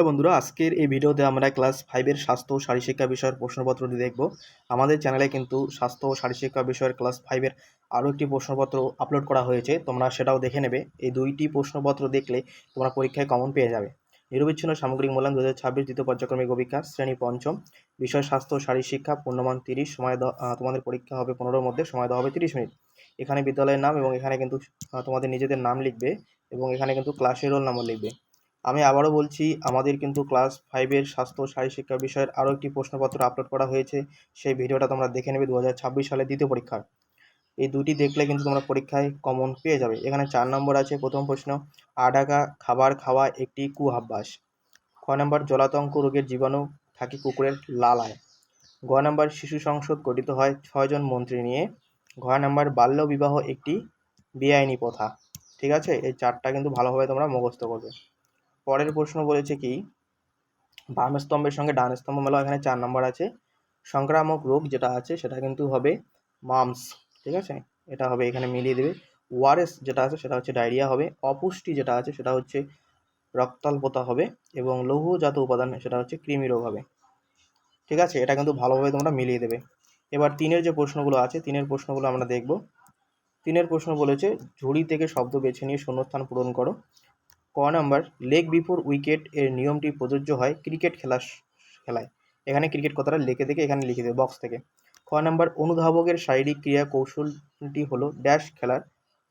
Hello বন্ধুরা, আজকের এই ভিডিওতে আমরা ক্লাস 5-এর স্বাস্থ্য ও শারীরশিক্ষা বিষয়ের প্রশ্নপত্রটি দেখব। আমাদের চ্যানেলে কিন্তু স্বাস্থ্য ও শারীরশিক্ষা বিষয়ের ক্লাস 5-এর আরও একটি প্রশ্নপত্র আপলোড করা হয়েছে, তোমরা সেটাও দেখে নেবে। এই দুইটি প্রশ্নপত্র দেখলে তোমরা পরীক্ষায় কমন পেয়ে যাবে। নিরবিচ্ছিন্ন সামগ্রিক মূল্যায়ন 2026 দ্বিতীয় পর্যায়ক্রমিক অভিজ্ঞতা শ্রেণী পঞ্চম, বিষয় স্বাস্থ্য ও শারীরশিক্ষা, পূর্ণমান 30, সময় তোমাদের পরীক্ষা হবে 15-র মধ্যে, সময় দেওয়া হবে 30 মিনিট। এখানে বিদ্যালয়ের নাম এবং এখানে কিন্তু তোমাদের নিজেদের নাম লিখবে এবং এখানে কিন্তু ক্লাসের রোল নাম্বার লিখবে। আমি আবারও বলছি, আমাদের কিন্তু ক্লাস 5-এর স্বাস্থ্য ও শারীরশিক্ষা বিষয়ের আরও একটি প্রশ্নপত্র আপলোড করা হয়েছে। সেই ভিডিওটা তোমরা দেখে নেবে 2026 সালের দ্বিতীয় পরীক্ষার। এই দুটি দেখলে কিন্তু তোমরা পরীক্ষায় কমন পেয়ে যাবে। এখানে 4 নম্বর আছে। প্রথম প্রশ্ন, আঢাকা খাবার খাওয়া একটি কুঅভ্যাস। খ নম্বর, জলাতঙ্ক রোগের জীবাণু থাকে কুকুরের লালায়। গ নম্বর, শিশু সংসদ গঠিত হয় 6 জন মন্ত্রী নিয়ে। ঘ নম্বর, বাল্য বিবাহ একটি বেআইনি প্রথা। ঠিক আছে, এই চারটা কিন্তু ভালোভাবে তোমরা মুখস্থ করবে। পরের প্রশ্ন বলেছে কি, বাম স্তম্ভের সঙ্গে ডান স্তম্ভ মেলাও। এখানে 4 নম্বর আছে। সংক্রামক রোগ যেটা আছে সেটা কিন্তু হবে মামস। ঠিক আছে, এটা হবে, এখানে মিলিয়ে দেবে। ওআরএস যেটা আছে সেটা হচ্ছে ডায়রিয়া হবে। অপুষ্টি যেটা আছে সেটা হচ্ছে রক্তাল্পতা হবে। এবং লৌহজাত উপাদান সেটা হচ্ছে কৃমি রোগ হবে। ঠিক আছে, এটা কিন্তু ভালোভাবে তোমরা মিলিয়ে দেবে। এবার 3-এর যে প্রশ্নগুলো আছে, 3-এর প্রশ্নগুলো আমরা দেখব। 3-এর প্রশ্ন বলেছে, ঝুড়ি থেকে শব্দ বেছে নিয়ে শূন্যস্থান পূরণ করো। ক নাম্বার, লেগ বিফোর উইকেট এর নিয়মটি প্রযোজ্য হয় ক্রিকেট খেলায়। এখানে ক্রিকেট কথাটা লিখে থেকে এখানে লিখে দেবে বক্স থেকে। খ নাম্বার, অনুধাবকের শারীরিক ক্রিয়া কৌশলটি হলো ড্যাশ খেলার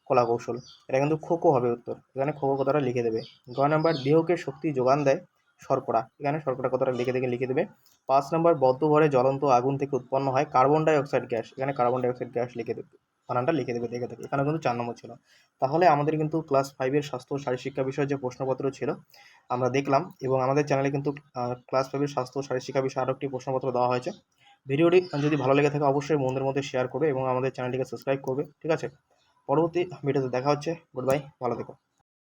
কলা কৌশল। এটা কিন্তু খোখো হবে উত্তর, এখানে খোখো কথাটা লিখে দেবে। গ নাম্বার, দেহকে শক্তি যোগান দেয় শর্করা। এখানে শর্করা কথাটা লিখে দেবে। 5 নাম্বার, বদ্ধঘরে জ্বলন্ত আগুন থেকে উৎপন্ন হয় কার্বন ডাই অক্সাইড গ্যাস। এখানে কার্বন ডাই অক্সাইড গ্যাস লিখে দেবে, বানানটা লিখে দেবে দেখে থেকে। এখানে কিন্তু 4 নম্বর ছিল। তাহলে আমাদের কিন্তু ক্লাস 5-এর স্বাস্থ্য ও শারীরশিক্ষা বিষয়ে যে প্রশ্নপত্র ছিল আমরা দেখলাম, এবং আমাদের চ্যানেলে কিন্তু ক্লাস 5-এর স্বাস্থ্য ও শারীরশিক্ষা বিষয়ে আরও একটি প্রশ্নপত্র দেওয়া হয়েছে। ভিডিওটি যদি ভালো লেগে থাকে অবশ্যই বন্ধুদের মধ্যে শেয়ার করবে এবং আমাদের চ্যানেলটিকে সাবস্ক্রাইব করবে। ঠিক আছে, পরবর্তী ভিডিওতে দেখা হচ্ছে। গুড বাই, ভালো থেকো।